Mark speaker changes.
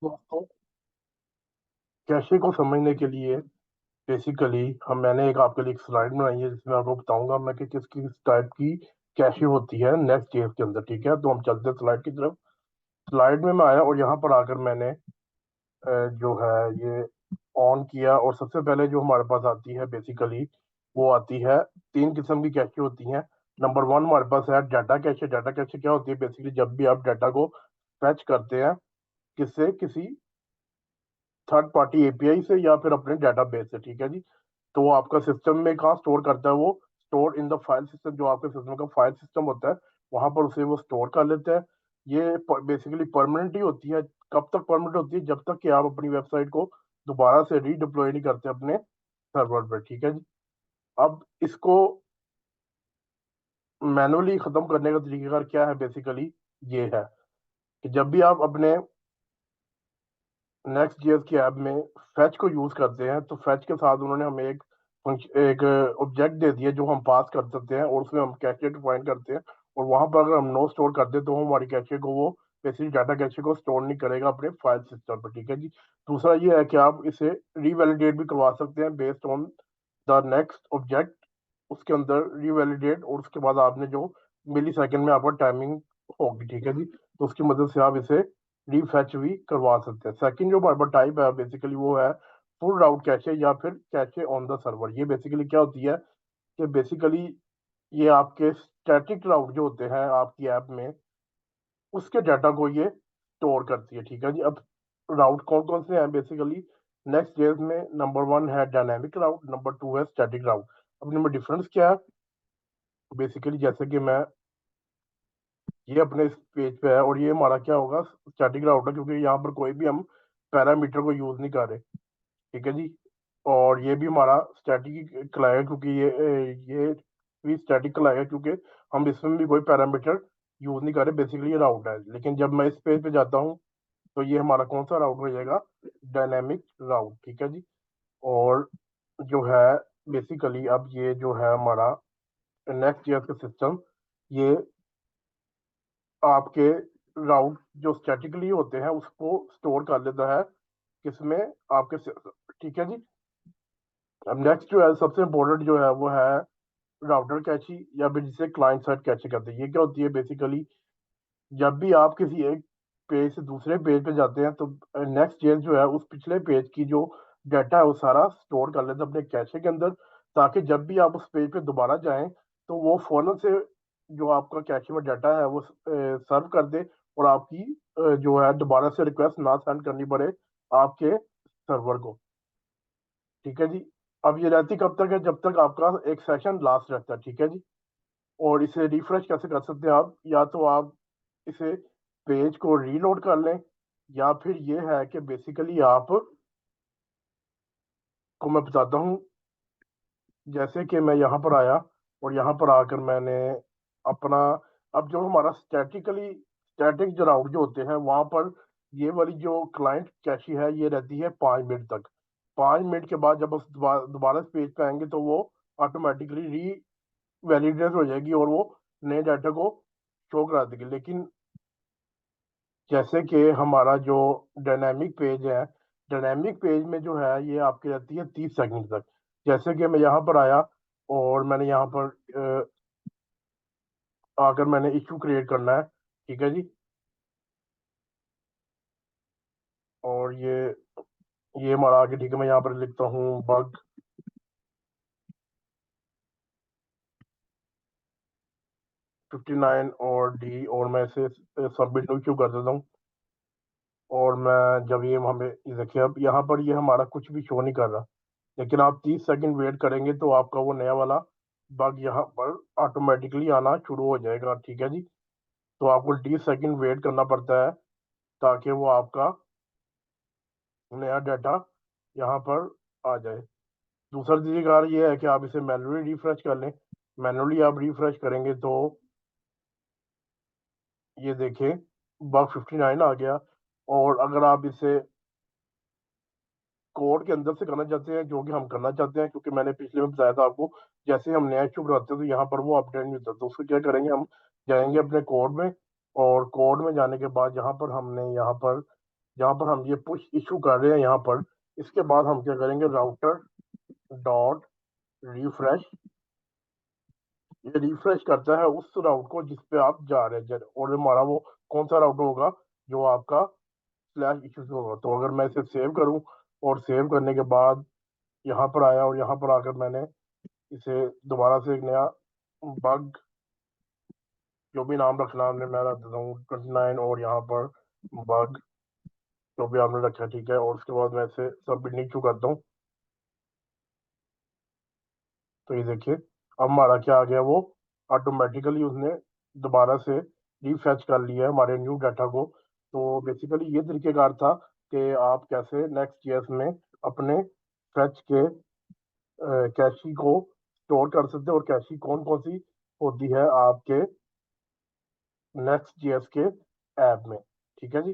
Speaker 1: दोस्तों, कैशे को समझने के लिए बेसिकली मैंने एक आपके लिए एक स्लाइड बनाई है जिसमें आपको बताऊंगा मैं कि किस किस टाइप की कैशे होती है नेक्स्ट ईयर के अंदर। ठीक है, तो हम चलते हैं स्लाइड की तरफ। स्लाइड में मैं आया और यहाँ पर आकर मैंने जो है ये ऑन किया, और सबसे पहले जो हमारे पास आती है बेसिकली वो आती है, तीन किस्म की कैशे होती हैं। नंबर वन हमारे पास है डाटा कैशे। डाटा कैशे क्या होती है? बेसिकली जब भी आप डाटा को फैच करते हैं किससे, किसी थर्ड पार्टी एपीआई से या फिर अपने डेटाबेस से, ठीक है जी, तो वो आपका सिस्टम में कहाँ स्टोर करता है? वो store in the file system, जो आपके सिस्टम का फाइल सिस्टम होता है वहां पर उसे वो स्टोर कर लेते हैं। ये बेसिकली परमानेंट ही होती है। कब तक परमानेंट होती है? जब तक कि आप अपनी वेबसाइट को दोबारा से रीडिप्लॉय नहीं करते अपने सर्वर पर, ठीक है जी। अब इसको मैनुअली खत्म करने का तरीका क्या है? बेसिकली ये है कि जब भी आप अपने नेक्स्ट जेएस की ऐप में फैच को यूज करते हैं तो फैच के साथ उन्होंने हमें एक ऑब्जेक्ट दे दिया जो हम पास कर सकते हैं, और उसमें हम कैचे डिफाइन करते हैं। और वहां पर अगर हम नो स्टोर करते हैं तो हम हमारी कैचे को वो बेसिक डाटा कैचे को स्टोर नहीं करेगा अपने फाइल सिस्टम पर, ठीक है जी। दूसरा ये है कि आप इसे रीवैलिडेट भी करवा सकते हैं based on the next object, उसके अंदर रीवैलिडेट, और उसके बाद आपने जो मिली सेकेंड में आपका टाइमिंग होगी, ठीक है जी, तो उसकी मदद से आप इसे रीफैच भी करवा सकते हैं। सेकंड जो हमारे पास टाइप है बेसिकली वो है फुल राउट कैचे या फिर कैचे ऑन द सर्वर। ये बेसिकली क्या होती है कि बेसिकली ये आपके स्टैटिक राउट जो होते हैं आपकी ऐप में, उसके डाटा को ये स्टोर करती है, ठीक है जी। अब राउट कौन कौन से हैं बेसिकली नेक्स्ट जेएस में? नंबर वन है डायनामिक राउट, नंबर टू है स्टैटिक राउट। अब इनमें डिफरेंस क्या है? बेसिकली जैसे कि मैं ये अपने इस पेज पे है और ये हमारा क्या होगा, स्टैटिक राउट है, क्योंकि यहाँ पर कोई भी हम पैरामीटर को यूज नहीं कर रहे, ठीक है जी। और ये भी हमारा स्टैटिक कहलाएगा क्योंकि ये भी स्टैटिक कहलाएगा क्योंकि हम इसमें भी कोई पैरामीटर यूज नहीं कर रहे, बेसिकली ये राउट है। लेकिन जब मैं इस पेज पे जाता हूँ तो ये हमारा कौन सा राउट हो जाएगा? डायनेमिक राउट, ठीक है जी। और जो है बेसिकली अब ये जो है हमारा नेक्स्ट ईयर का सिस्टम, ये आपके राउट जो स्टैटिकली होते हैं उसको स्टोर कर लेता है किसमें? आपके ठीक है जी। अब नेक्स्ट जो है सबसे इम्पोर्टेंट जो है वो है राउटर कैची, या फिर जिसे क्लाइंट साइड कैची कहते हैं। ये क्या होती है? बेसिकली जब भी आप किसी एक पेज से दूसरे पेज पे जाते हैं तो नेक्स्ट पेज जो है उस पिछले पेज की जो डाटा है वो सारा स्टोर कर लेते हैं अपने कैशे के अंदर, ताकि जब भी आप उस पेज पे दोबारा जाएं तो वो फौरन से जो आपका कैशे में डाटा है वो सर्व कर दे, और आपकी जो है दोबारा से रिक्वेस्ट ना सेंड करनी पड़े आपके सर्वर को, ठीक है जी। अब ये रहती कब तक है? जब तक आपका एक सेशन लास्ट रहता है, ठीक है जी। और इसे रिफ्रेश कैसे कर सकते हैं आप? या तो आप इसे पेज को रीलोड कर लें, या फिर ये है कि बेसिकली आप को मैं बताता हूँ। जैसे कि मैं यहाँ पर आया और यहाँ पर आकर मैंने अपना, अब जो हमारा स्टैटिक जो राउट जो होते हैं वहां पर ये वाली जो क्लाइंट कैशी है ये रहती है 5 मिनट तक। 5 मिनट के बाद जब उस दोबारा दोबारा इस पेज पे आएंगे तो वो ऑटोमेटिकली री वैलिडेट हो जाएगी और वो नए डाटा को शो करा देगी। लेकिन जैसे कि हमारा जो डायनामिक पेज है, डायनामिक पेज में जो है ये आपकी रहती है 30 सेकंड तक। जैसे कि मैं यहाँ पर आया और मैंने यहाँ पर आकर मैंने इशू क्रिएट करना है, ठीक है जी। और ये हमारा आगे, ठीक है, मैं यहाँ पर लिखता हूँ बग 59 और डी, और मैं इसे सबमिट इशू कर देता हूँ। और मैं जब ये हमें ये देखिए अब यहाँ पर ये हमारा कुछ भी शो नहीं कर रहा, लेकिन आप 30 सेकंड वेट करेंगे तो आपका वो नया वाला बग यहाँ पर ऑटोमेटिकली आना शुरू हो जाएगा, ठीक है जी। तो आपको 30 सेकंड वेट करना पड़ता है ताकि वो आपका नया डाटा यहाँ पर आ जाए। दूसरा तरीका ये है कि आप इसे मैन्युअली रिफ्रेश कर लें। मैन्युअली आप रिफ्रेश करेंगे तो ये देखें बग 59 आ गया। और अगर आप इसे कोड के अंदर से करना चाहते हैं, जो कि हम करना चाहते हैं, क्योंकि मैंने पिछले में बताया था आपको जैसे हम नया इशू बनाते हैं तो यहाँ पर वो अपडेट नहीं होता, तो उसको क्या करेंगे, हम जाएंगे अपने कोड में, और कोड में जाने के बाद यहाँ पर हमने यहाँ पर यहाँ पर हम ये पुश इशू कर रहे हैं यहाँ पर। इसके बाद हम क्या करेंगे, राउटर डॉट रिफ्रेश। ये रिफ्रेश करता है उस राउट को जिस पे आप जा रहे हैं, और हमारा वो कौन सा राउटर होगा, जो आपका स्लैश इशू होगा। तो अगर मैं इसे सेव करूं, और सेव करने के बाद यहाँ पर आया, और यहाँ पर आकर मैंने इसे दोबारा से एक नया बग, जो भी नाम रखना हमने, मैं रख देता हूँ 29, और यहाँ पर बग जो भी आपने रखा, ठीक है। और उसके बाद मैं इसे सबमिट इशू करता हूँ। तो ये देखिए, अब हमारा क्या आ गया, वो ऑटोमेटिकली उसने दोबारा से रीफेच कर लिया है हमारे न्यू डाटा को। तो बेसिकली ये तरीकेकार था कि आप कैसे नेक्स्ट जीएस में अपने फेच के कैशी को स्टोर कर सकते हैं, और कैशी कौन कौन सी होती है आपके नेक्स्ट जीएस के ऐप में। ठीक है जी।